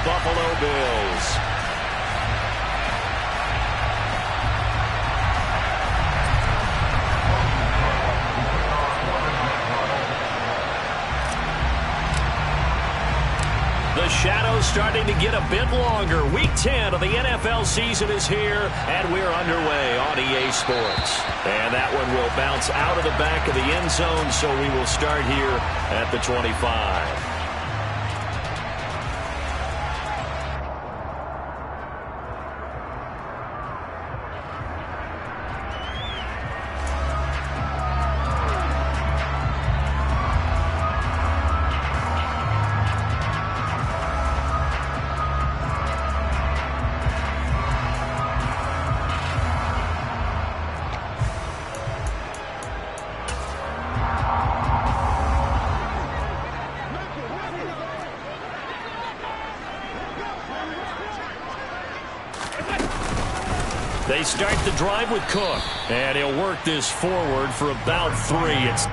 Buffalo Bills. The shadow's starting to get a bit longer. Week 10 of the NFL season is here, and we're underway on EA Sports. And that one will bounce out of the back of the end zone, so we will start here at the 25. They start the drive with Cook, and he'll work this forward for about 3. It's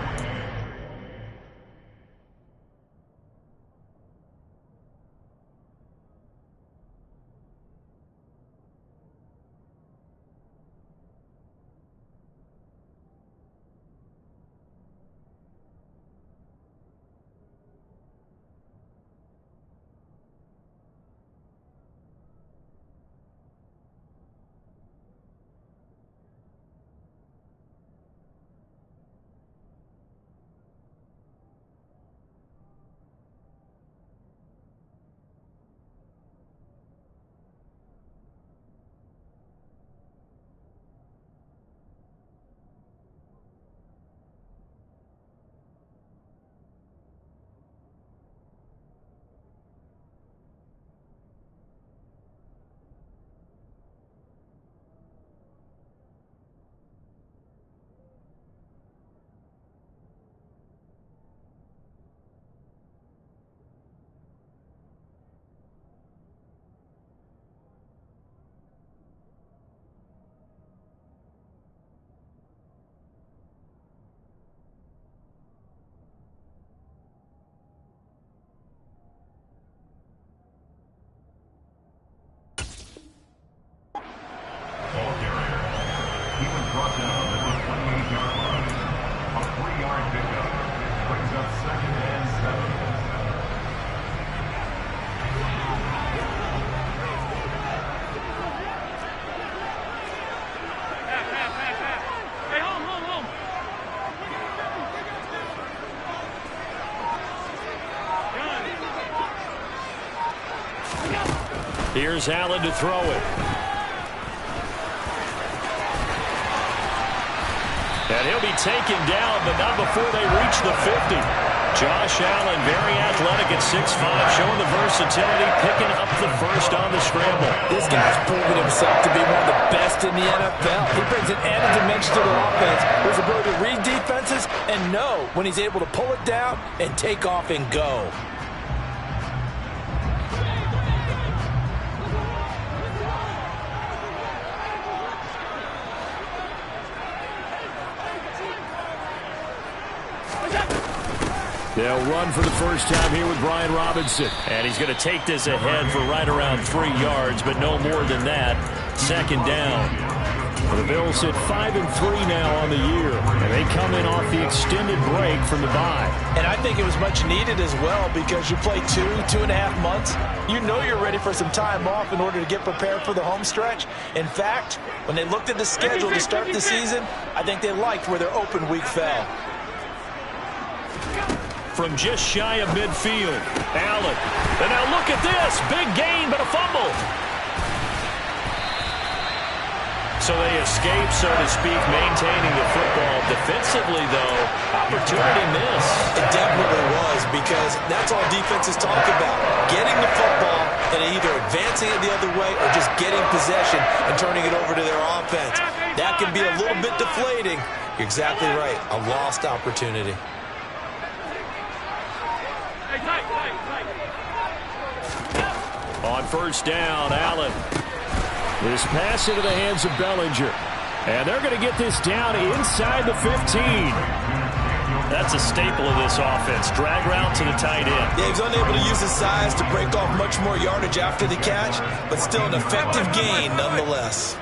here's Allen to throw it. And he'll be taken down, but not before they reach the 50. Josh Allen, very athletic at 6'5", showing the versatility, picking up the first on the scramble. This guy's proven himself to be one of the best in the NFL. He brings an added dimension to the offense. His ability to read defenses and know when he's able to pull it down and take off and go. They'll run for the first time here with Brian Robinson. And he's going to take this ahead for right around 3 yards, but no more than that. Second down. The Bills sit 5-3 now on the year, and they come in off the extended break from the bye. And I think it was much needed as well, because you play 2.5 months. You know you're ready for some time off in order to get prepared for the home stretch. In fact, when they looked at the schedule to start the season, I think they liked where their open week fell. From just shy of midfield, Allen. And now look at this. Big gain, but a fumble. So they escape, so to speak, maintaining the football. Defensively, though, opportunity missed. It definitely was, because that's all defenses talk about. Getting the football and either advancing it the other way or just getting possession and turning it over to their offense. That can be a little bit deflating. You're exactly right. A lost opportunity. On first down, Allen. This pass into the hands of Bellinger. And they're going to get this down inside the 15. That's a staple of this offense. Drag route to the tight end. Yeah, he's unable to use his size to break off much more yardage after the catch, but still an effective gain nonetheless.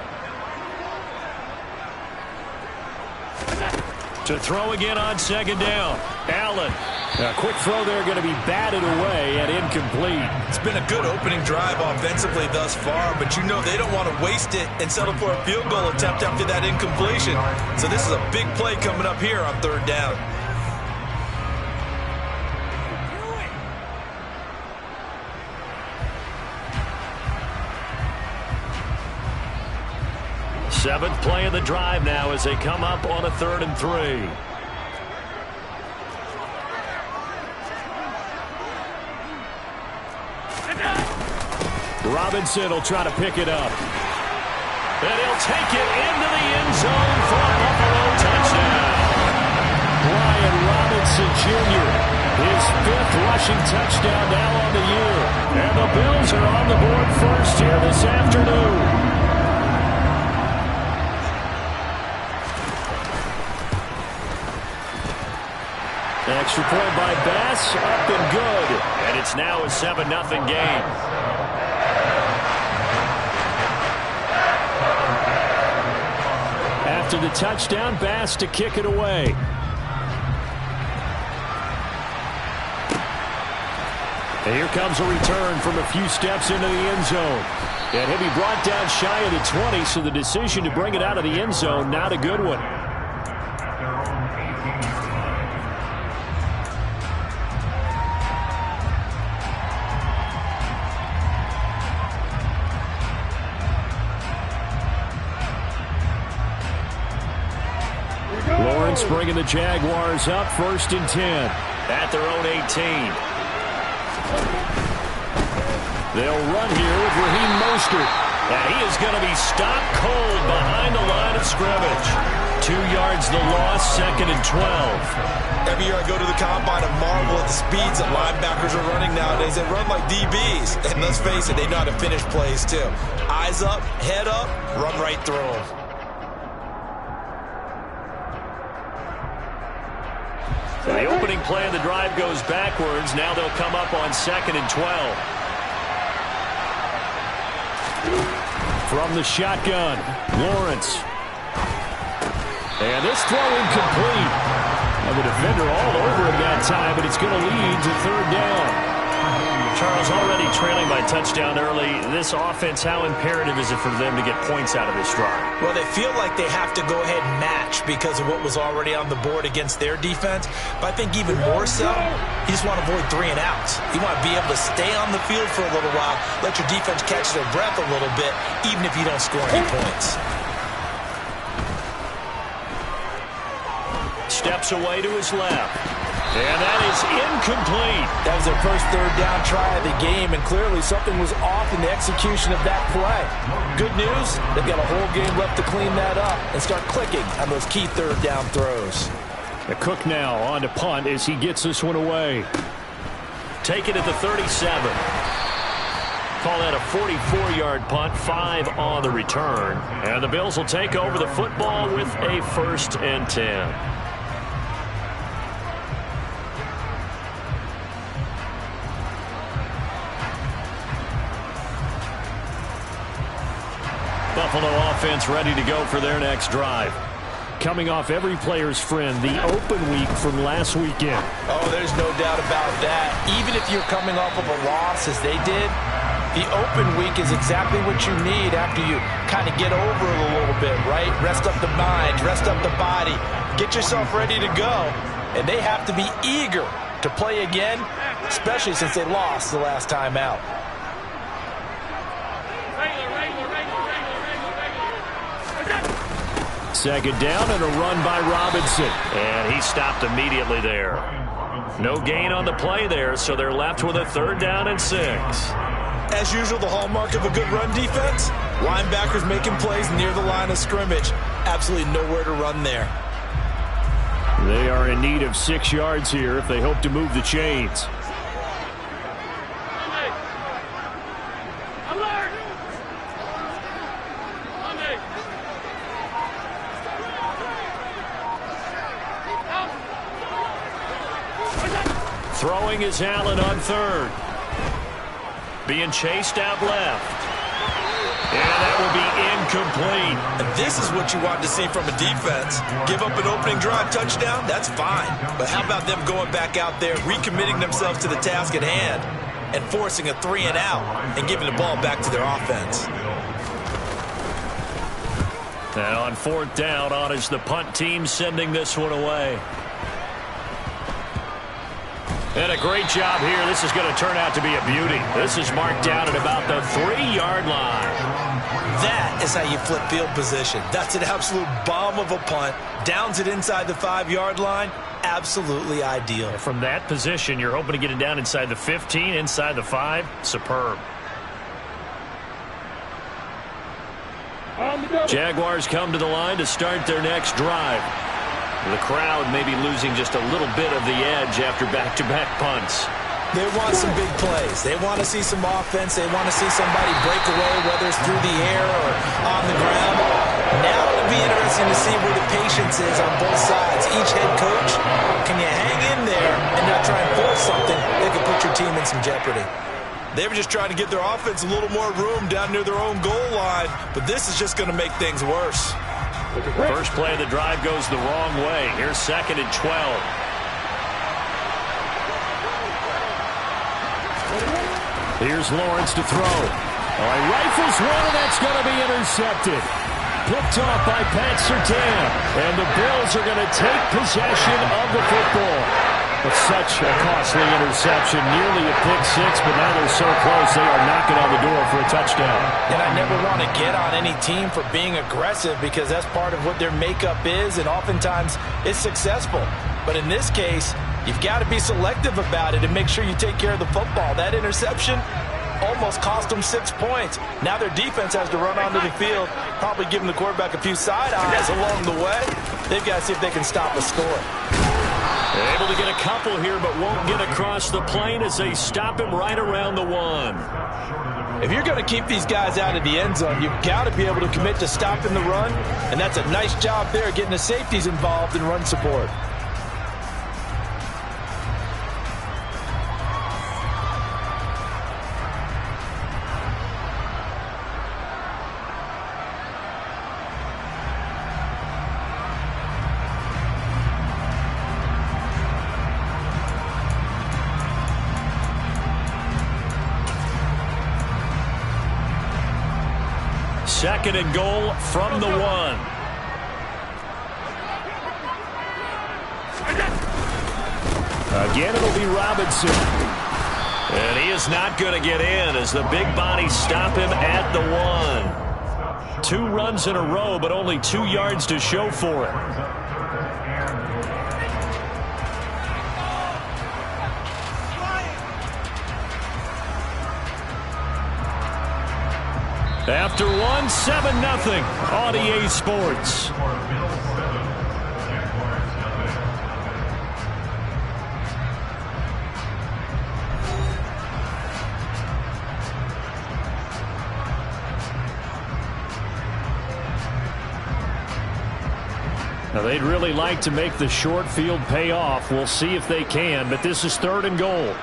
To throw again on second down. Allen. A quick throw there going to be batted away and incomplete. It's been a good opening drive offensively thus far, but you know they don't want to waste it and settle for a field goal attempt after that incompletion. So this is a big play coming up here on third down. Seventh play of the drive now as they come up on a 3rd and 3. Robinson will try to pick it up. And he'll take it into the end zone for a Buffalo touchdown. Brian Robinson Jr., his 5th rushing touchdown now on the year. And the Bills are on the board first here this afternoon. Extra point by Bass, up and good. And it's now a 7-0 game. After the touchdown, Bass to kick it away. And here comes a return from a few steps into the end zone. And he'll be brought down shy of the 20, so the decision to bring it out of the end zone, not a good one. Lawrence bringing the Jaguars up 1st and 10 at their own 18. They'll run here with Raheem Mostert. And he is going to be stopped cold behind the line of scrimmage. 2 yards the loss, 2nd and 12. Every year I go to the combine and marvel at the speeds that linebackers are running nowadays. They run like DBs. And let's face it, they know how to finish plays too. Eyes up, head up, run right through them. The opening play of the drive goes backwards. Now they'll come up on 2nd and 12. From the shotgun, Lawrence. And this throw incomplete. And the defender all over him that time, but it's going to lead to 3rd down. Charles, already trailing by touchdown early. This offense, how imperative is it for them to get points out of this drive? Well, they feel like they have to go ahead and match because of what was already on the board against their defense. But I think even more so, you just want to avoid 3 and outs. You want to be able to stay on the field for a little while, let your defense catch their breath a little bit, even if you don't score any points. Steps away to his left. And that is incomplete. That was their first 3rd down try of the game, and clearly something was off in the execution of that play. Good news, they've got a whole game left to clean that up and start clicking on those key 3rd down throws. The Cook now on to punt as he gets this one away. Take it at the 37. Call that a 44-yard punt, 5 on the return. And the Bills will take over the football with a 1st and 10. Buffalo offense ready to go for their next drive. Coming off every player's friend, the open week from last weekend. Oh, there's no doubt about that. Even if you're coming off of a loss as they did, the open week is exactly what you need after you kind of get over it a little bit, right? Rest up the mind, rest up the body, get yourself ready to go. And they have to be eager to play again, especially since they lost the last time out. Second down and a run by Robinson. And he stopped immediately there. No gain on the play there, so they're left with a 3rd down and 6. As usual, the hallmark of a good run defense, linebackers making plays near the line of scrimmage. Absolutely nowhere to run there. They are in need of 6 yards here if they hope to move the chains. Throwing is Allen on third. Being chased out left. And that will be incomplete. And this is what you want to see from a defense. Give up an opening drive touchdown, that's fine. But how about them going back out there, recommitting themselves to the task at hand, and forcing a 3-and-out and giving the ball back to their offense. And on fourth down, on is the punt team sending this one away. And a great job here. This is going to turn out to be a beauty. This is marked down at about the 3-yard line. That is how you flip field position. That's an absolute bomb of a punt. Downs it inside the 5-yard line. Absolutely ideal. From that position, you're hoping to get it down inside the 15, inside the 5. Superb. Jaguars come to the line to start their next drive. The crowd may be losing just a little bit of the edge after back-to-back punts. They want some big plays. They want to see some offense. They want to see somebody break away, whether it's through the air or on the ground. Now it'll be interesting to see where the patience is on both sides. Each head coach, can you hang in there and not try and force something that could put your team in some jeopardy? They were just trying to give their offense a little more room down near their own goal line, but this is just going to make things worse. First play of the drive goes the wrong way. Here's 2nd and 12. Here's Lawrence to throw. Oh, he rifles one, and that's going to be intercepted. Picked off by Pat Surtain. And the Bills are going to take possession of the football. But such a costly interception, nearly a pick-6, but now they're so close they are knocking on the door for a touchdown. And I never want to get on any team for being aggressive because that's part of what their makeup is, and oftentimes it's successful. But in this case, you've got to be selective about it and make sure you take care of the football. That interception almost cost them 6 points. Now their defense has to run onto the field, probably giving the quarterback a few side eyes along the way. They've got to see if they can stop a score. Able to get a couple here, but won't get across the plane as they stop him right around the 1. If you're going to keep these guys out of the end zone, you've got to be able to commit to stopping the run, and that's a nice job there getting the safeties involved in run support. Second and goal from the 1. Again, it'll be Robinson. And he is not going to get in as the big bodies stop him at the 1. 2 runs in a row, but only 2 yards to show for it. After 1, 7-0 on EA Sports. Now they'd really like to make the short field pay off. We'll see if they can, but this is 3rd and goal.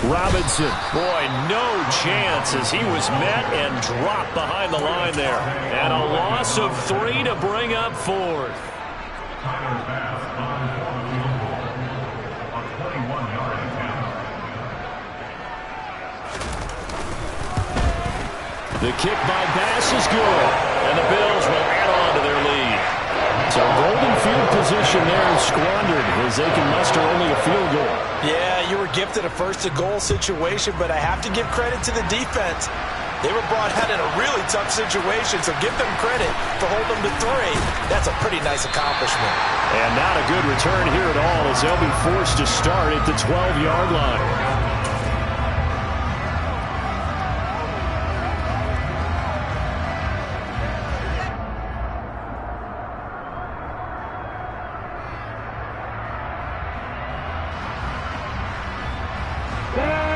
Robinson, boy, no chance as he was met and dropped behind the line there. And a loss of 3 to bring up 4th. The kick by Bass is good, and the Bills will add on to their lead. So golden field position there is squandered as they can muster only a field goal. Yeah, you were gifted a first-to-goal situation, but I have to give credit to the defense. They were brought out in a really tough situation, so give them credit for holding them to 3. That's a pretty nice accomplishment. And not a good return here at all as they'll be forced to start at the 12-yard line.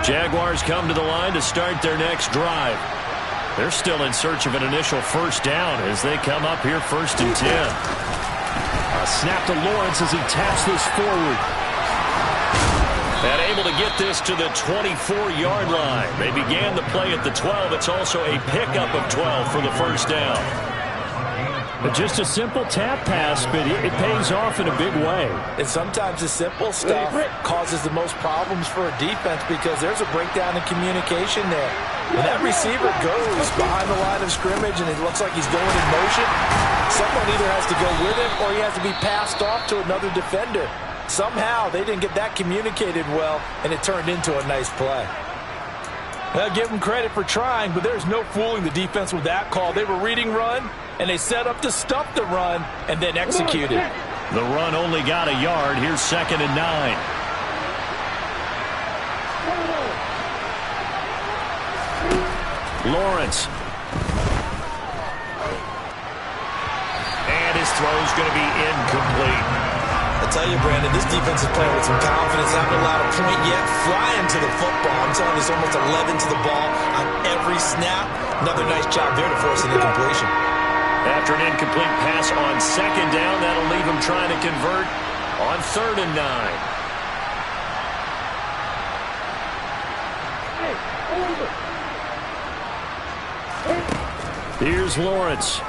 Jaguars come to the line to start their next drive. They're still in search of an initial first down as they come up here 1st and 10. A snap to Lawrence as he taps this forward. And able to get this to the 24-yard line. They began the play at the 12. It's also a pickup of 12 for the first down. Just a simple tap pass, but it pays off in a big way. And sometimes the simple stuff causes the most problems for a defense because there's a breakdown in communication there. When that receiver goes behind the line of scrimmage and it looks like he's going in motion, someone either has to go with him or he has to be passed off to another defender. Somehow they didn't get that communicated well, and it turned into a nice play. I'll give them credit for trying, but there's no fooling the defense with that call. They were reading run, and they set up to stuff the run and then executed. The run only got a yard. Here's 2nd and 9. Lawrence. And his throw's going to be incomplete. I tell you, Brandon, this defense is playing with some confidence. Haven't allowed a point yet. Flying to the football. I'm telling you, it's almost 11 to the ball on every snap. Another nice job there to force an incompletion. After an incomplete pass on 2nd down, that'll leave him trying to convert on 3rd and 9. Here's Lawrence.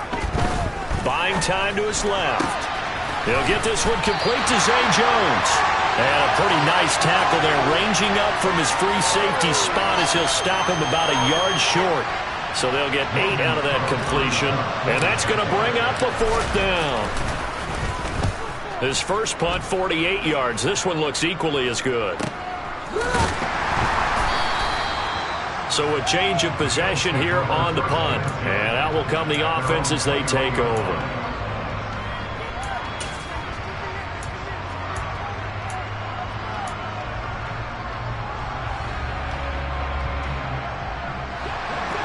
Buying time to his left. He'll get this one complete to Zay Jones. And a pretty nice tackle there, ranging up from his free safety spot as he'll stop him about a yard short. So they'll get 8 out of that completion, and that's going to bring up a 4th down. His first punt, 48 yards. This one looks equally as good. So a change of possession here on the punt. And out will come the offense as they take over.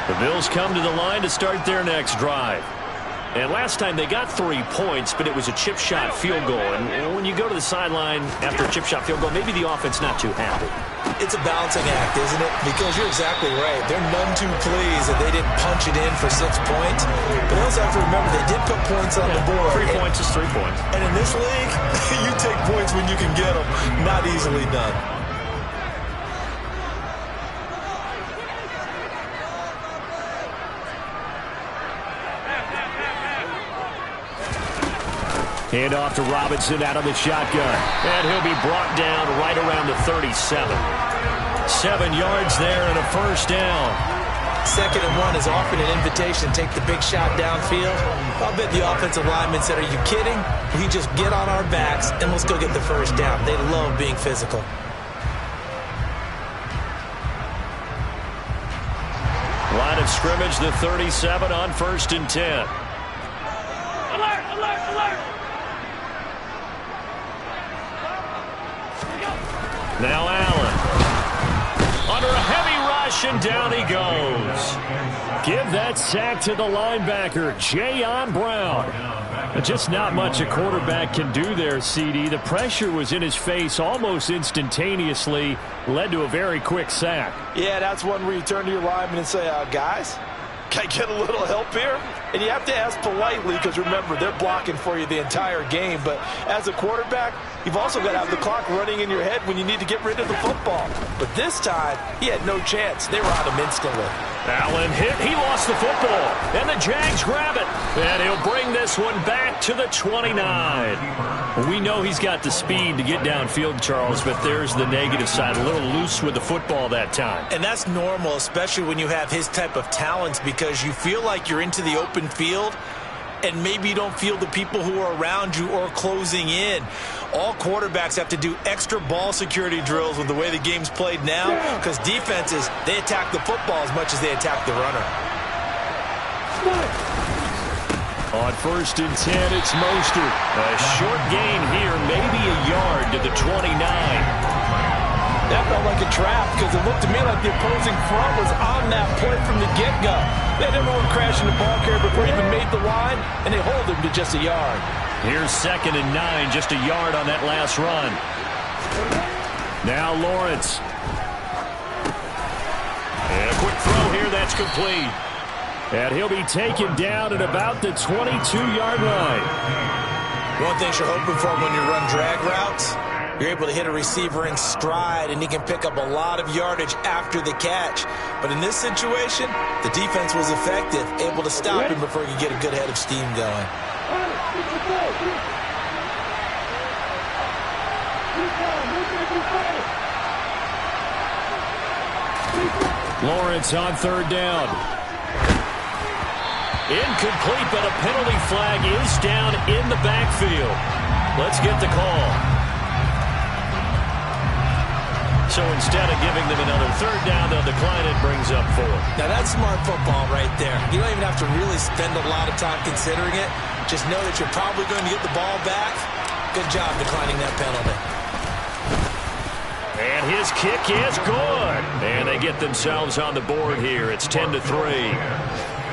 The Bills come to the line to start their next drive. And last time they got 3 points, but it was a chip shot field goal. And when you go to the sideline after a chip shot field goal, maybe the offense not too happy. It's a balancing act, isn't it? Because you're exactly right. They're none too pleased that they didn't punch it in for 6 points. But they also have to remember they did put points on the board. 3 points is 3 points. And in this league, you take points when you can get them. Not easily done. Hand off to Robinson out of the shotgun. And he'll be brought down right around the 37. 7 yards there and a first down. 2nd and 1 is often an invitation to take the big shot downfield. I'll bet the offensive lineman said, are you kidding? We just get on our backs and let's go get the first down. They love being physical. Line of scrimmage, the 37 on 1st and 10. Alert, alert, alert! Now Allen. Under a heavy rush, and down he goes. Give that sack to the linebacker, Jayon Brown. Just not much a quarterback can do there, CD. The pressure was in his face almost instantaneously, led to a very quick sack. Yeah, that's one where you turn to your lineman and say, guys, can I get a little help here? And you have to ask politely because, remember, they're blocking for you the entire game. But as a quarterback, you've also got to have the clock running in your head when you need to get rid of the football. But this time, he had no chance. They were on him instantly. Allen hit. He lost the football. And the Jags grab it. And he'll bring this one back to the 29. We know he's got the speed to get downfield, Charles, but there's the negative side. A little loose with the football that time. And that's normal, especially when you have his type of talents, because you feel like you're into the open field and maybe you don't feel the people who are around you or closing in. All quarterbacks have to do extra ball security drills with the way the game's played now, because defenses, they attack the football as much as they attack the runner. On 1st and 10, it's Mostert. A short gain here, maybe a yard to the 29. That felt like a trap because it looked to me like the opposing front was on that play from the get-go. They had everyone crashing the ball carrier before he even made the line, and they hold him to just a yard. Here's 2nd and 9, just a yard on that last run. Now Lawrence. And a quick throw here, that's complete. And he'll be taken down at about the 22-yard line. One thing you're hoping for when you run drag routes, you're able to hit a receiver in stride, and he can pick up a lot of yardage after the catch. But in this situation, the defense was effective, able to stop him before he could get a good head of steam going. Lawrence on third down. Incomplete, but a penalty flag is down in the backfield. Let's get the call. So instead of giving them another third down, they'll decline it, brings up 4. Now that's smart football right there. You don't even have to really spend a lot of time considering it. Just know that you're probably going to get the ball back. Good job declining that penalty. And his kick is good. And they get themselves on the board here. It's 10-3.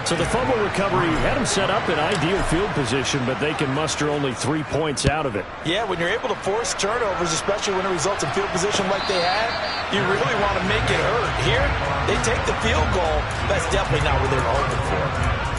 So the fumble recovery had them set up in ideal field position, but they can muster only 3 points out of it. Yeah, when you're able to force turnovers, especially when it results in field position like they had, you really want to make it hurt. Here, they take the field goal. That's definitely not what they were hoping for.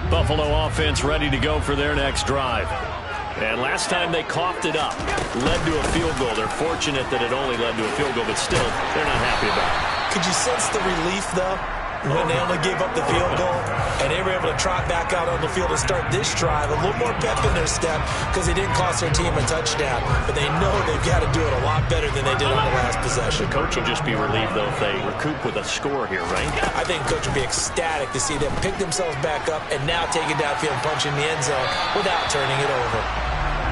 Buffalo offense ready to go for their next drive. And last time they coughed it up, led to a field goal. They're fortunate that it only led to a field goal, but still, they're not happy about it. Could you sense the relief, though, when they only gave up the field goal and they were able to trot back out on the field and start this drive? A little more pep in their step because they didn't cost their team a touchdown, but they know they've got to do it a lot better than they did on the last possession. The coach will just be relieved, though, if they recoup with a score here, right? I think coach will be ecstatic to see them pick themselves back up and now take it downfield and punch in the end zone without turning it over.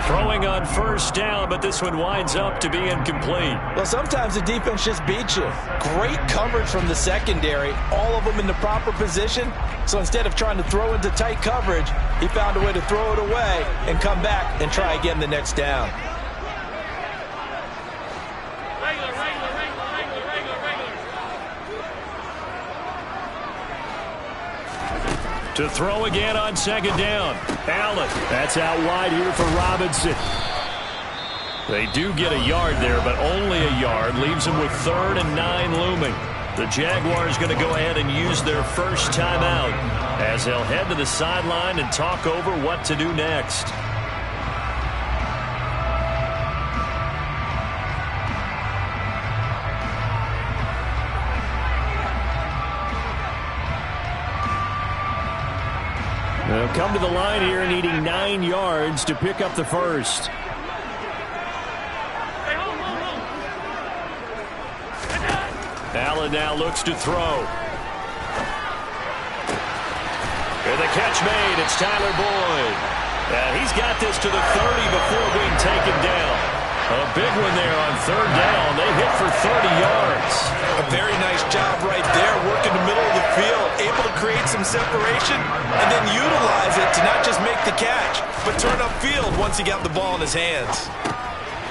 Throwing on first down, but this one winds up to be incomplete. Well, sometimes the defense just beats you. Great coverage from the secondary, all of them in the proper position. So instead of trying to throw into tight coverage, he found a way to throw it away and come back and try again the next down. To throw again on second down. Allen. That's out wide here for Robinson. They do get a yard there, but only a yard. Leaves them with 3rd and 9 looming. The Jaguars going to go ahead and use their first timeout as they'll head to the sideline and talk over what to do next. They'll come to the line here needing 9 yards to pick up the first. Allen now looks to throw. And the catch made. It's Tyler Boyd. He's got this to the 30 before being taken down. A big one there on third down. They hit for 30 yards. A very nice job right there, working the middle of the field, able to create some separation, and then utilize it to not just make the catch, but turn upfield once he got the ball in his hands.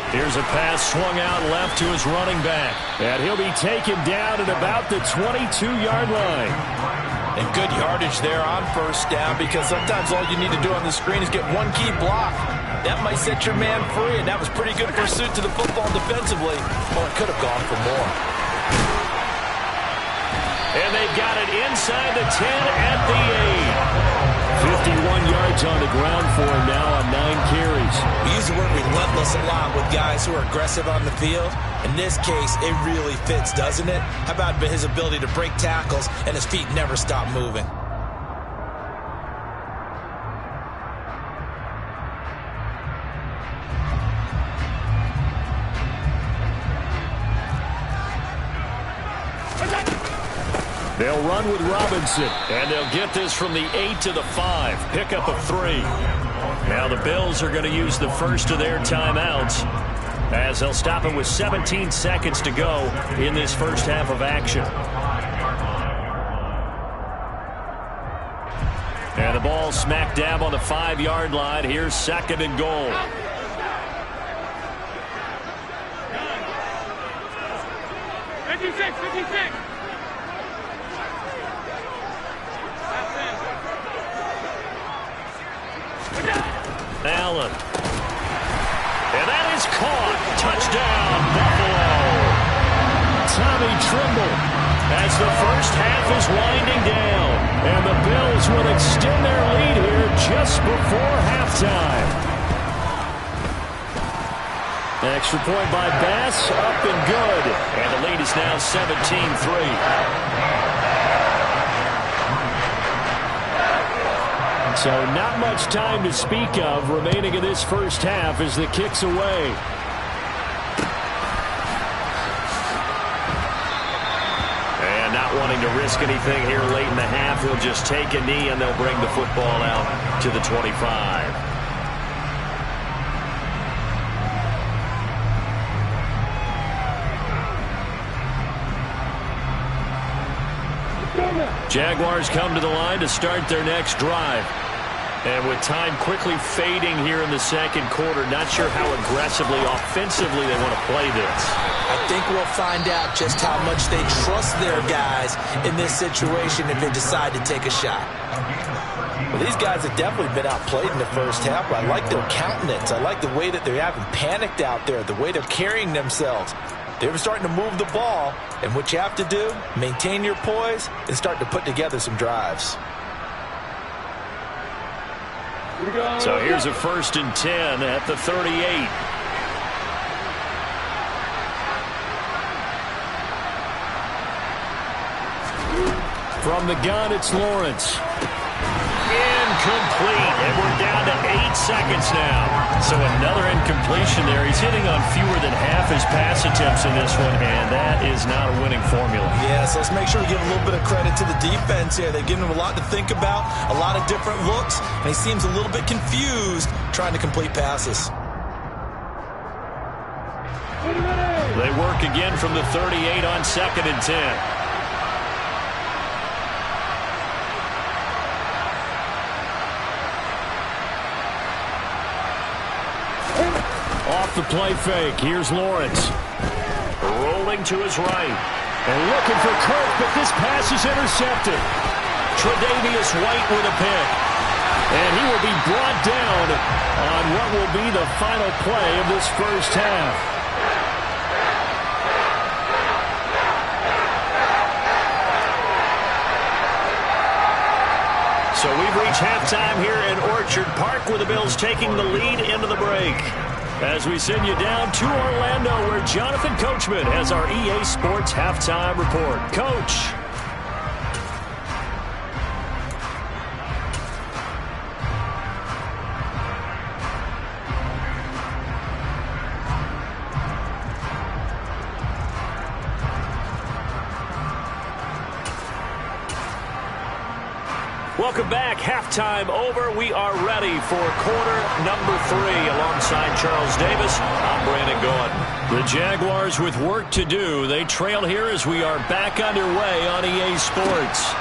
Here's a pass swung out left to his running back. And he'll be taken down at about the 22-yard line. And good yardage there on first down, because sometimes all you need to do on the screen is get one key block. That might set your man free, and that was pretty good pursuit to the football defensively. Oh, it could have gone for more. And they've got it inside the 10 at the 8. 51 yards on the ground for him now on 9 carries. We use the word relentless a lot with guys who are aggressive on the field. In this case, it really fits, doesn't it? How about his ability to break tackles and his feet never stop moving? They'll run with Robinson, and they'll get this from the 8 to the 5. Pickup of 3. Now the Bills are going to use the first of their timeouts as they'll stop it with 17 seconds to go in this first half of action. And the ball smack dab on the 5-yard line. Here's 2nd and goal. 56. Allen. And that is caught. Touchdown, Buffalo. Tommy Tremble as the first half is winding down. And the Bills will extend their lead here just before halftime. Extra point by Bass, up and good. And the lead is now 17-3. So not much time to speak of remaining in this first half as the kick's away. And not wanting to risk anything here late in the half, he'll just take a knee and they'll bring the football out to the 25. Jaguars come to the line to start their next drive. And with time quickly fading here in the second quarter, not sure how aggressively, offensively they want to play this. I think we'll find out just how much they trust their guys in this situation if they decide to take a shot. Well, these guys have definitely been outplayed in the first half, but I like their countenance. I like the way that they haven't panicked out there, the way they're carrying themselves. They're starting to move the ball, and what you have to do, maintain your poise and start to put together some drives. So here's a 1st and 10 at the 38. From the gun, it's Lawrence. Incomplete, and we're down to 8 seconds now. So another incompletion there. He's hitting on fewer than half his pass attempts in this one, and that is not a winning formula. Yeah, so let's make sure we give a little bit of credit to the defense here. They've given him a lot to think about, a lot of different looks, and he seems a little bit confused trying to complete passes. They work again from the 38 on 2nd and 10. Off the play fake, here's Lawrence. Rolling to his right. And looking for Kirk, but this pass is intercepted. Tre'Davious White with a pick. And he will be brought down on what will be the final play of this first half. So we've reached halftime here in Orchard Park with the Bills taking the lead into the break. As we send you down to Orlando where Jonathan Coachman has our EA Sports Halftime Report. Coach. Welcome back. Halftime over. We are ready for quarter number 3. Alongside Charles Davis, I'm Brandon Gaudin. The Jaguars with work to do. They trail here as we are back underway on EA Sports.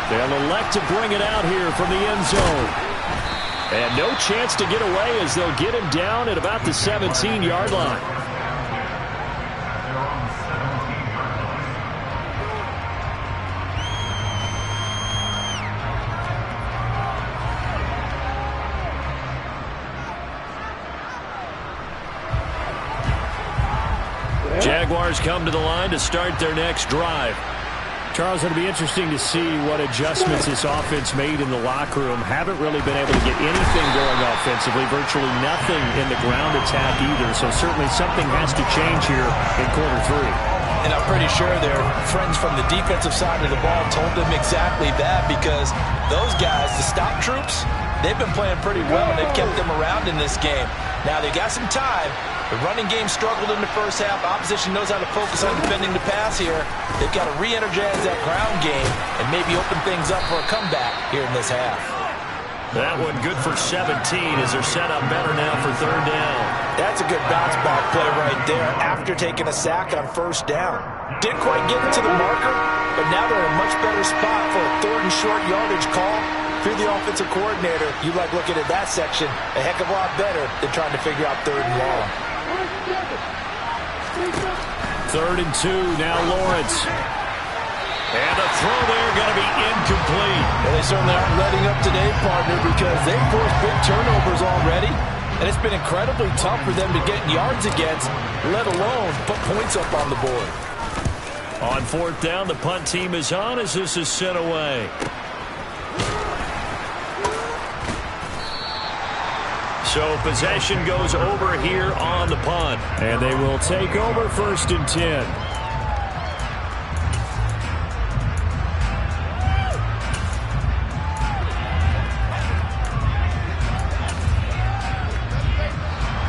They'll elect to bring it out here from the end zone. And no chance to get away as they'll get him down at about the 17-yard line. Jaguars come to the line to start their next drive. Charles, it'll be interesting to see what adjustments this offense made in the locker room. Haven't really been able to get anything going offensively, virtually nothing in the ground attack either. So certainly something has to change here in quarter 3. And I'm pretty sure their friends from the defensive side of the ball told them exactly that, because those guys, the stop troops, they've been playing pretty well, and they've kept them around in this game. Now, they got some time. The running game struggled in the first half. Opposition knows how to focus on defending the pass here. They've got to re-energize that ground game and maybe open things up for a comeback here in this half. That one good for 17 as they're set up better now for 3rd down. That's a good bounce back play right there after taking a sack on 1st down. Didn't quite get it to the marker, but now they're in a much better spot for a 3rd and short yardage call. If you're the offensive coordinator, you like looking at that section a heck of a lot better than trying to figure out 3rd and long. 3rd and 2, now Lawrence. And the throw there going to be incomplete. Well, they certainly aren't letting up today, partner, because they've forced big turnovers already. And it's been incredibly tough for them to get yards against, let alone put points up on the board. On 4th down, the punt team is on as this is sent away. So possession goes over here on the punt. And they will take over 1st and 10.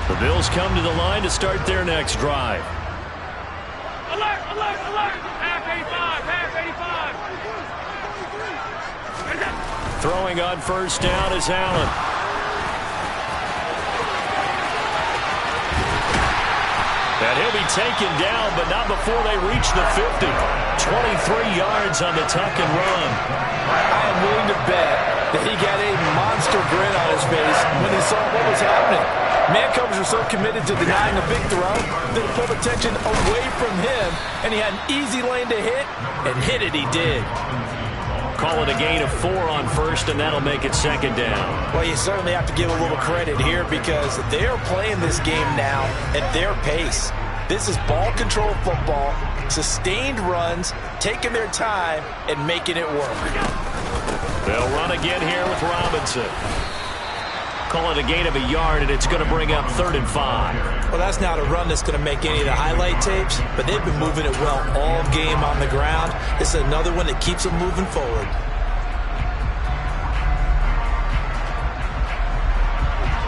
The Bills come to the line to start their next drive. Alert, alert, alert. Half 85, half 85. Throwing on 1st down is Allen. And he'll be taken down, but not before they reach the 50. 23 yards on the tuck and run. I am willing to bet that he got a monster grin on his face when he saw what was happening. Man coverage are so committed to denying a big throw that it pulled attention away from him, and he had an easy lane to hit, and hit it he did. Call it a gain of 4 on 1st, and that'll make it 2nd down. Well, you certainly have to give a little credit here because they are playing this game now at their pace. This is ball control football, sustained runs, taking their time, and making it work. They'll run again here with Robinson. Call it a gain of a yard, and it's going to bring up 3rd and 5. Well, that's not a run that's going to make any of the highlight tapes, but they've been moving it well all game on the ground. This is another one that keeps them moving forward.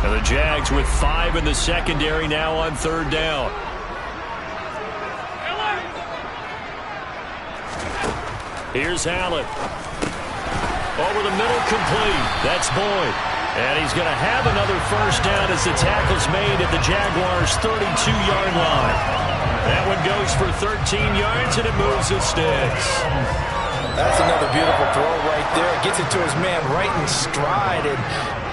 And the Jags with 5 in the secondary now on 3rd down. Here's Allen. Over the middle, complete. That's Boyd. And he's going to have another 1st down as the tackle's made at the Jaguars' 32-yard line. That one goes for 13 yards, and it moves the sticks. That's another beautiful throw right there. Gets it to his man right in stride. And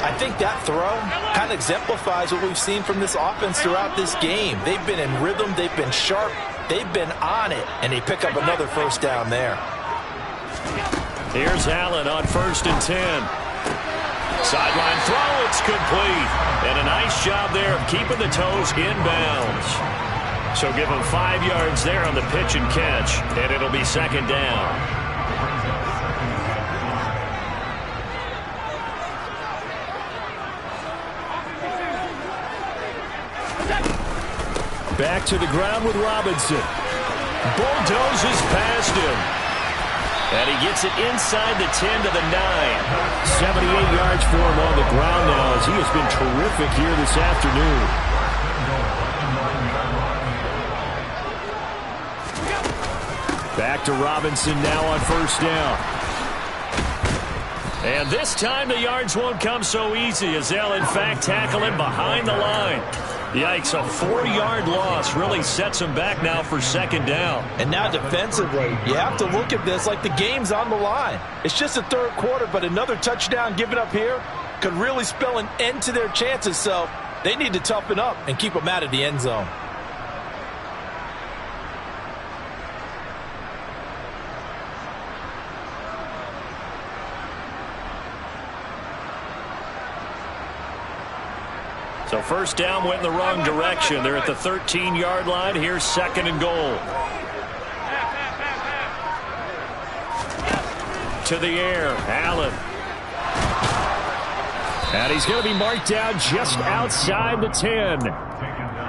I think that throw kind of exemplifies what we've seen from this offense throughout this game. They've been in rhythm. They've been sharp. They've been on it. And they pick up another 1st down there. Here's Allen on 1st and 10. Sideline throw, it's complete. And a nice job there of keeping the toes inbounds. So give him 5 yards there on the pitch and catch, and it'll be 2nd down. Back to the ground with Robinson. Bulldozes past him. And he gets it inside the 10 to the 9. 78 yards for him on the ground now as he has been terrific here this afternoon. Back to Robinson now on 1st down. And this time the yards won't come so easy as they'll in fact tackle him behind the line. Yikes, a 4-yard loss really sets him back now for 2nd down. And now defensively, you have to look at this like the game's on the line. It's just the 3rd quarter, but another touchdown given up here could really spell an end to their chances. So they need to toughen up and keep them out of the end zone. So 1st down went in the wrong direction. They're at the 13-yard line. Here's 2nd and goal. To the air, Allen. And he's going to be marked down just outside the 10.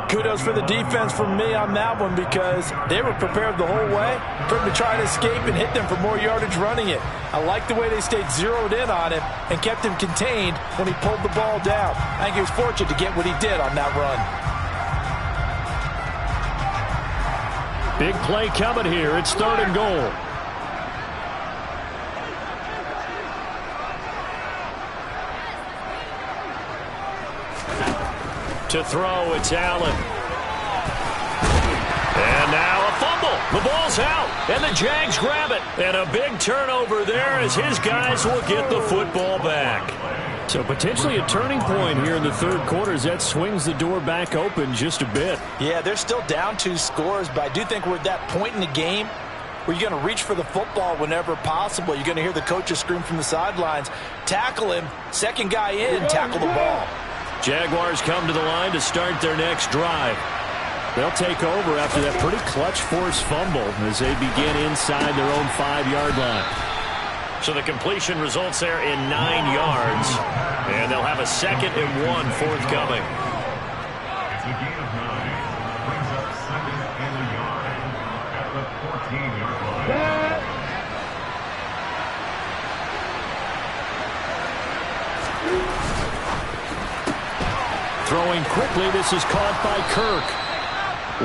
Kudos for the defense from me on that one because they were prepared the whole way for him to try to escape and hit them for more yardage running it. I like the way they stayed zeroed in on him and kept him contained when he pulled the ball down. I think he was fortunate to get what he did on that run. Big play coming here. It's 3rd and goal. To throw, it's Allen. And now a fumble. The ball's out, and the Jags grab it. And a big turnover there as his guys will get the football back. So potentially a turning point here in the third quarter as that swings the door back open just a bit. Yeah, they're still down 2 scores, but I do think we're at that point in the game where you're going to reach for the football whenever possible. You're going to hear the coaches scream from the sidelines, tackle him, second guy in, tackle the ball. Jaguars come to the line to start their next drive. They'll take over after that pretty clutch forced fumble as they begin inside their own 5-yard line. So the completion results there in 9 yards, and they'll have a 2nd and 1 forthcoming. It's a gain of 9. Brings up 2nd and a yard at the 14-yard line. Throwing quickly, this is caught by Kirk.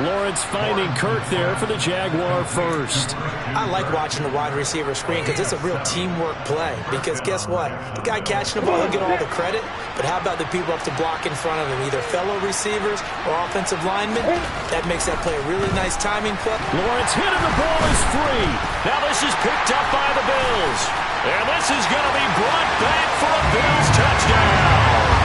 Lawrence finding Kirk there for the Jaguar first. I like watching the wide receiver screen because it's a real teamwork play. Because guess what? The guy catching the ball, he'll get all the credit. But how about the people up to block in front of him, either fellow receivers or offensive linemen? That makes that play a really nice timing play. Lawrence hit and the ball is free. Now this is picked up by the Bills. And this is going to be brought back for a Bills touchdown.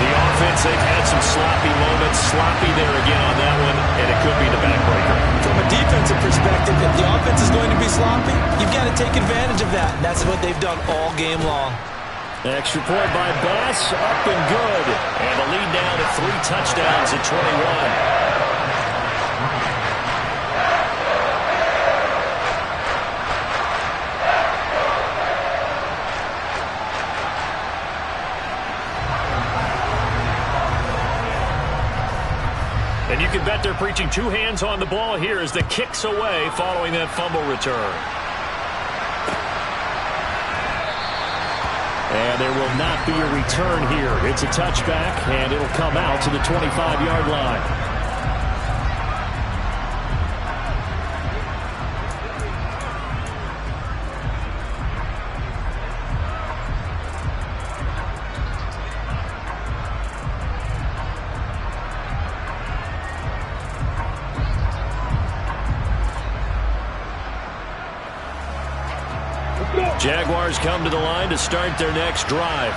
The offense, they've had some sloppy moments. Sloppy there again on that one, and it could be the backbreaker. From a defensive perspective, if the offense is going to be sloppy, you've got to take advantage of that. And that's what they've done all game long. Extra point by Bass, up and good. And the lead down to 3 touchdowns at 21. And you can bet they're preaching 2 hands on the ball here as the kick's away following that fumble return. And there will not be a return here. It's a touchback, and it'll come out to the 25-yard line. Jaguars come to the line to start their next drive.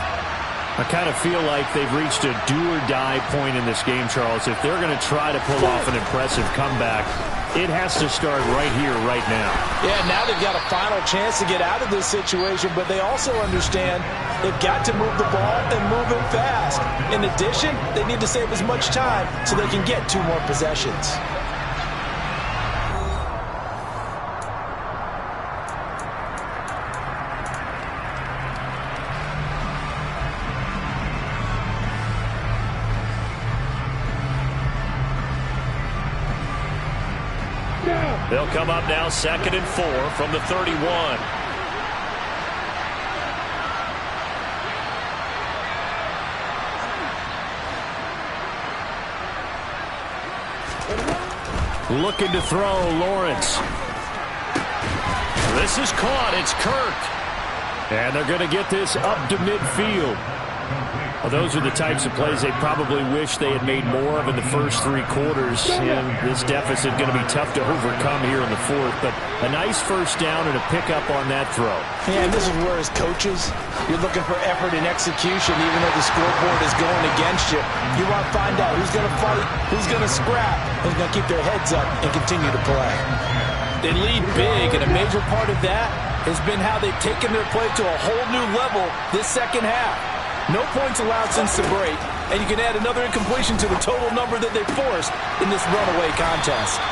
I kind of feel like they've reached a do-or-die point in this game, Charles. If they're going to try to pull off an impressive comeback, it has to start right here, right now. Yeah, now they've got a final chance to get out of this situation, but they also understand they've got to move the ball and move it fast. In addition, they need to save as much time so they can get 2 more possessions. They'll come up now 2nd and 4 from the 31. Looking to throw, Lawrence. This is caught. It's Kirk. And they're going to get this up to midfield. Well, those are the types of plays they probably wish they had made more of in the first 3 quarters. And this deficit going to be tough to overcome here in the 4th. But a nice first down and a pickup on that throw. Yeah, and this is where as coaches, you're looking for effort and execution even though the scoreboard is going against you. You want to find out who's going to fight, who's going to scrap, who's going to keep their heads up and continue to play. They lead big, and a major part of that has been how they've taken their play to a whole new level this second half. No points allowed since the break, and you can add another incompletion to the total number that they forced in this runaway contest.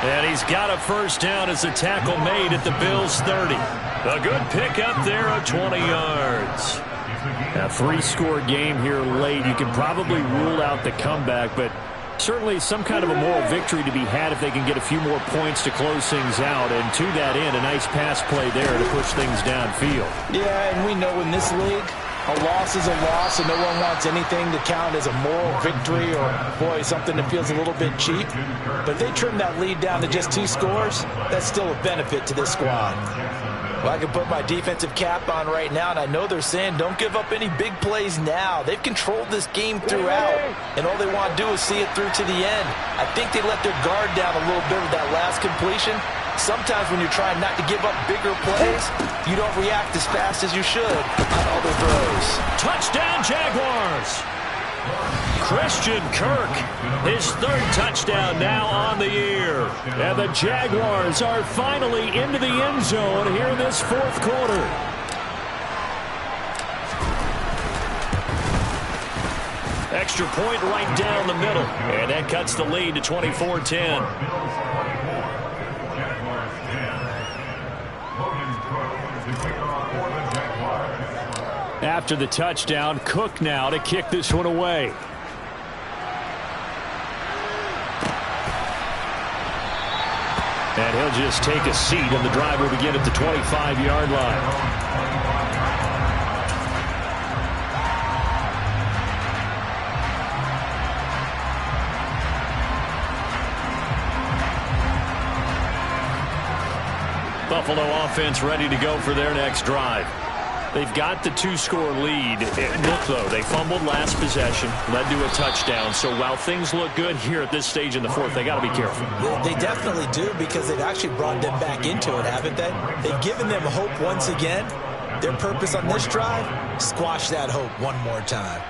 And he's got a first down as a tackle made at the Bills' 30. A good pickup there of 20 yards. A 3-score game here late. You can probably rule out the comeback, but certainly some kind of a moral victory to be had if they can get a few more points to close things out. And to that end, a nice pass play there to push things downfield. Yeah, and we know in this league, a loss is a loss, and no one wants anything to count as a moral victory or, boy, something that feels a little bit cheap. But if they trim that lead down to just 2 scores, that's still a benefit to this squad. Well, I can put my defensive cap on right now, and I know they're saying don't give up any big plays now. They've controlled this game throughout, and all they want to do is see it through to the end. I think they let their guard down a little bit with that last completion, Sometimes when you're trying not to give up bigger plays, you don't react as fast as you should on other throws. Touchdown, Jaguars! Christian Kirk, his 3rd touchdown now on the year. And the Jaguars are finally into the end zone here in this 4th quarter. Extra point right down the middle. And that cuts the lead to 24-10. After the touchdown, Cook now to kick this one away. And he'll just take a seat, and the drive will begin at the 25-yard line. Buffalo offense ready to go for their next drive. They've got the 2-score lead. Look, though, they fumbled last possession, led to a touchdown. So while things look good here at this stage in the 4th, they got to be careful. Well, they definitely do, because they've actually brought them back into it, haven't they? They've given them hope once again. Their purpose on this drive, squash that hope one more time.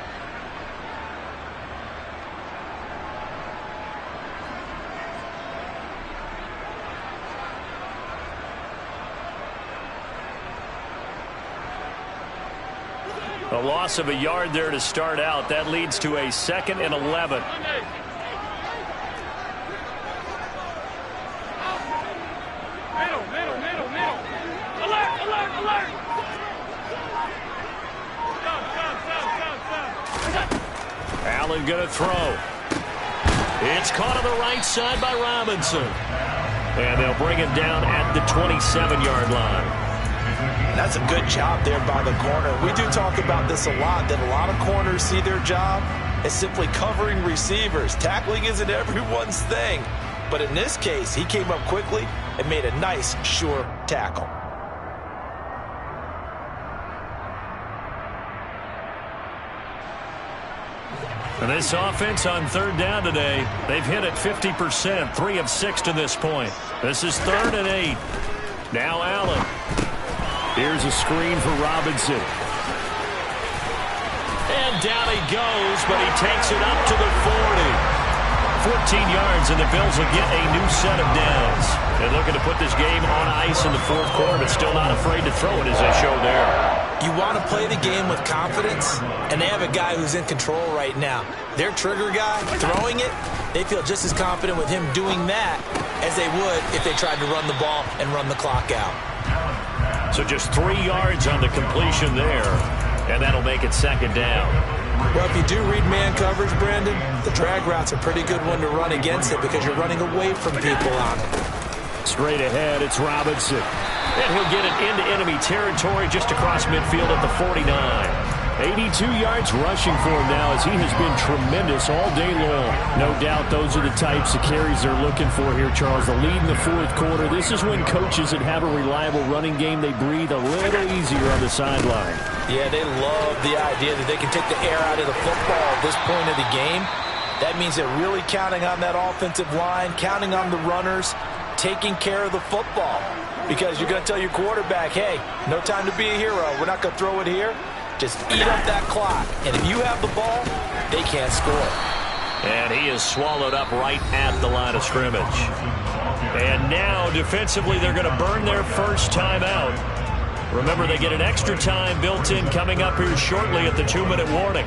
A loss of a yard there to start out. That leads to a 2nd and 11. Middle. Alert, alert. Stop. Allen going to throw. It's caught on the right side by Robinson. And they'll bring him down at the 27-yard line. That's a good job there by the corner. We do talk about this a lot, that a lot of corners see their job as simply covering receivers. Tackling isn't everyone's thing. But in this case, he came up quickly and made a nice, sure tackle. And this offense on 3rd down today, they've hit it 50%, 3 of 6 to this point. This is 3rd and 8. Now Allen. Here's a screen for Robinson. And down he goes, but he takes it up to the 40. 14 yards, and the Bills will get a new set of downs. They're looking to put this game on ice in the 4th quarter, but still not afraid to throw it, as they show there. You want to play the game with confidence, and they have a guy who's in control right now. Their trigger guy, throwing it, they feel just as confident with him doing that as they would if they tried to run the ball and run the clock out. So just 3 yards on the completion there, and that'll make it 2nd down. Well, if you do read man coverage, Brandon, the drag route's a pretty good one to run against it because you're running away from people on it. Straight ahead, it's Robinson. And he'll get it into enemy territory just across midfield at the 49. 82 yards rushing for him now, as he has been tremendous all day long. No doubt those are the types of carries they're looking for here, Charles. The lead in the 4th quarter. This is when coaches that have a reliable running game, they breathe a little easier on the sideline. Yeah, they love the idea that they can take the air out of the football at this point of the game. That means they're really counting on that offensive line, counting on the runners, taking care of the football. Because you're going to tell your quarterback, hey, no time to be a hero. We're not going to throw it here. Just eat up that clock. And if you have the ball, they can't score. And he is swallowed up right at the line of scrimmage. And now, defensively, they're going to burn their first timeout. Remember, they get an extra time built in coming up here shortly at the 2-minute warning.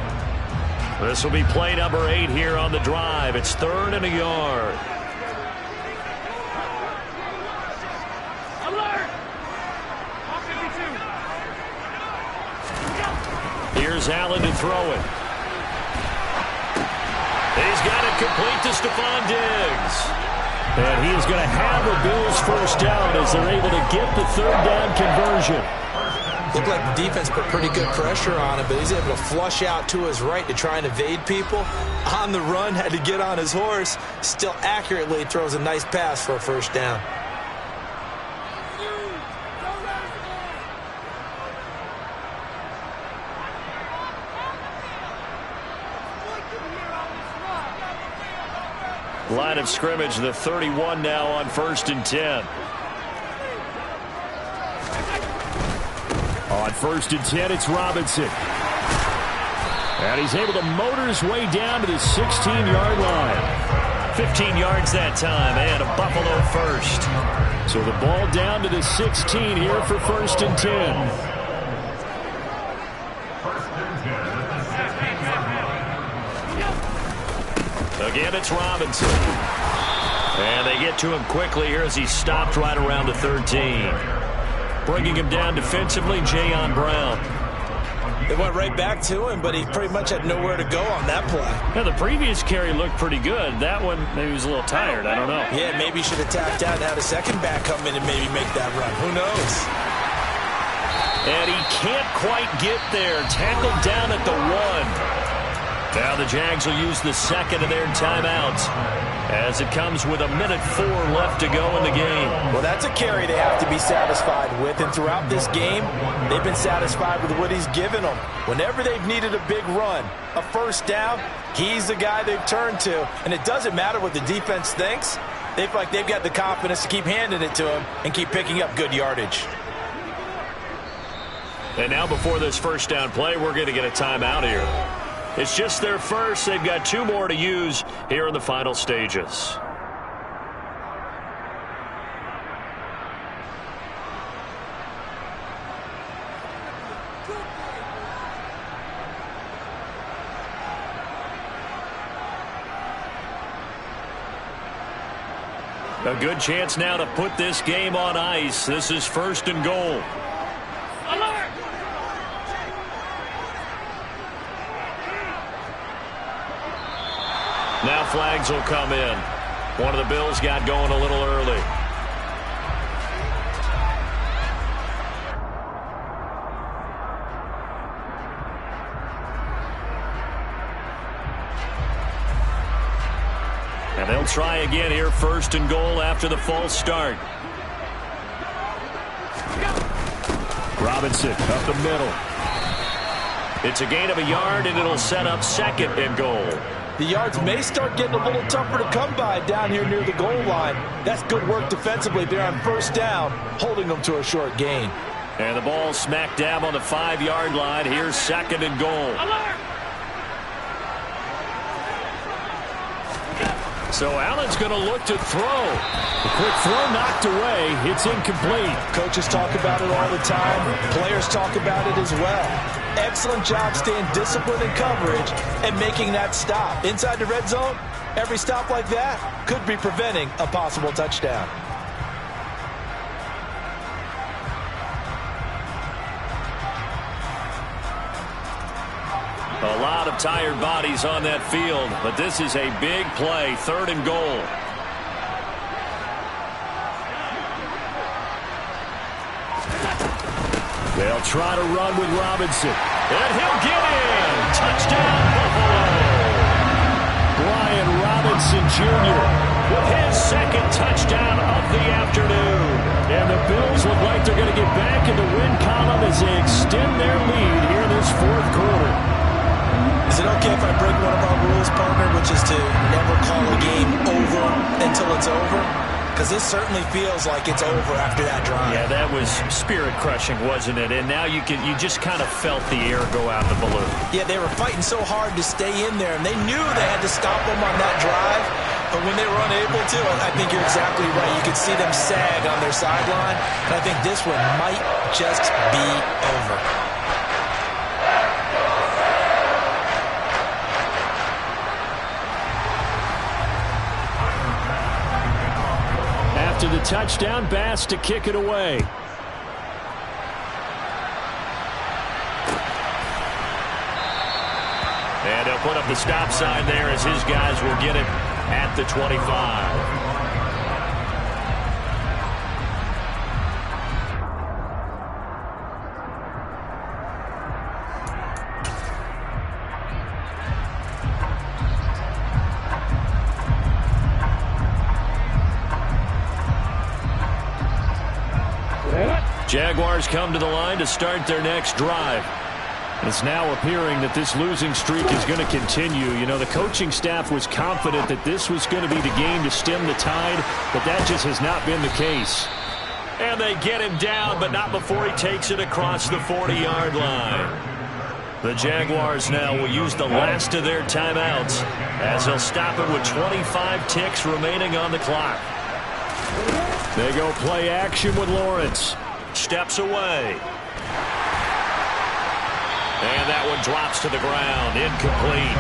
This will be play number 8 here on the drive. It's 3rd and a yard. Here's Allen to throw it. He's got it complete to Stephon Diggs. And he is going to have the Bills first down as they're able to get the 3rd down conversion. Looked like the defense put pretty good pressure on him, but he's able to flush out to his right to try and evade people. On the run, had to get on his horse. Still accurately throws a nice pass for a first down. Line of scrimmage, the 31 now on 1st and 10. On 1st and 10, it's Robinson. And he's able to motor his way down to the 16-yard line. 15 yards that time, and a Buffalo first. So the ball down to the 16 here for 1st and 10. Again, it's Robinson. And they get to him quickly here as he stopped right around the 13. Bringing him down defensively, Jayon Brown. They went right back to him, but he pretty much had nowhere to go on that play. Now, the previous carry looked pretty good. That one, maybe he was a little tired. I don't know. Yeah, maybe he should have tapped out and had a second back come in and maybe make that run. Who knows? And he can't quite get there. Tackled down at the 1. Now the Jags will use the second of their timeouts as it comes with 1:04 left to go in the game. Well, that's a carry they have to be satisfied with, and throughout this game, they've been satisfied with what he's given them. Whenever they've needed a big run, a first down, he's the guy they've turned to, and it doesn't matter what the defense thinks. They feel like they've got the confidence to keep handing it to him and keep picking up good yardage. And now before this first down play, we're going to get a timeout here. It's just their first. They've got 2 more to use here in the final stages. A good chance now to put this game on ice. This is 1st and goal. Now flags will come in. One of the Bills got going a little early. And they'll try again here, 1st and goal after the false start. Robinson up the middle. It's a gain of a yard, and it'll set up 2nd and goal. The yards may start getting a little tougher to come by down here near the goal line. That's good work defensively there on 1st down, holding them to a short gain. And the ball smack dab on the 5-yard line. Here's 2nd and goal. So Allen's going to look to throw. The quick throw knocked away. It's incomplete. Coaches talk about it all the time. Players talk about it as well. Excellent job staying disciplined in coverage and making that stop. Inside the red zone, every stop like that could be preventing a possible touchdown. A lot of tired bodies on that field, but this is a big play, 3rd and goal. They'll try to run with Robinson. And he'll get in. Touchdown, Buffalo. Brian Robinson Jr. with his 2nd touchdown of the afternoon. And the Bills look like they're going to get back in the win column as they extend their lead here in this 4th quarter. Is it okay if I break one of our rules, partner, which is to never call a game over until it's over? Because this certainly feels like it's over after that drive. Yeah, that was spirit-crushing, wasn't it? And now you just kind of felt the air go out the balloon. Yeah, they were fighting so hard to stay in there, and they knew they had to stop them on that drive. But when they were unable to, I think you're exactly right. You could see them sag on their sideline, and I think this one might just be over. To the touchdown, Bass to kick it away. And he'll put up the stop sign there as his guys will get it at the 25. Jaguars come to the line to start their next drive. It's now appearing that this losing streak is going to continue. You know, the coaching staff was confident that this was going to be the game to stem the tide, but that just has not been the case. And they get him down, but not before he takes it across the 40-yard line. The Jaguars now will use the last of their timeouts as they'll stop it with 25 ticks remaining on the clock. They go play action with Lawrence. Steps away. And that one drops to the ground. Incomplete.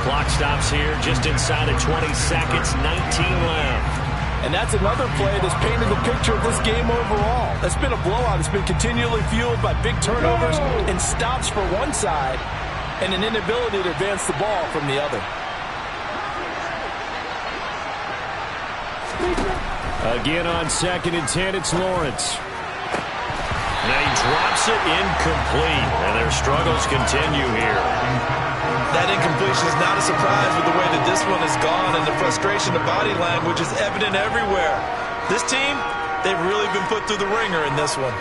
Clock stops here just inside of 20 seconds. 19 left. And that's another play that's painted the picture of this game overall. It's been a blowout. It's been continually fueled by big turnovers and stops for one side and an inability to advance the ball from the other. Again on 2nd and 10, it's Lawrence. Now he drops it incomplete, and their struggles continue here. That incompletion is not a surprise with the way that this one has gone, and the frustration, the body language is evident everywhere. This team, they've really been put through the ringer in this one.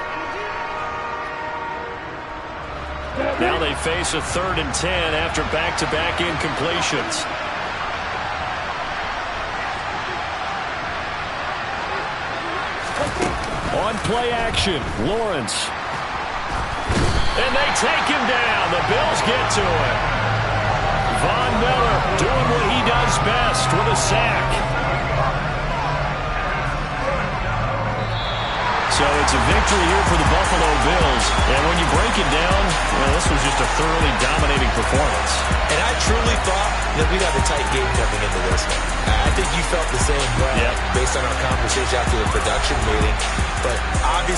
Now they face a 3rd and 10 after back-to-back incompletions. On play action, Lawrence. And they take him down. The Bills get to him. Von Miller doing what he does best with a sack. So it's a victory here for the Buffalo Bills. And when you break it down, well, this was just a thoroughly dominating performance. And I truly thought that we'd have a tight game coming into this one. I think you felt the same way based on our conversation after the production meeting. But obviously,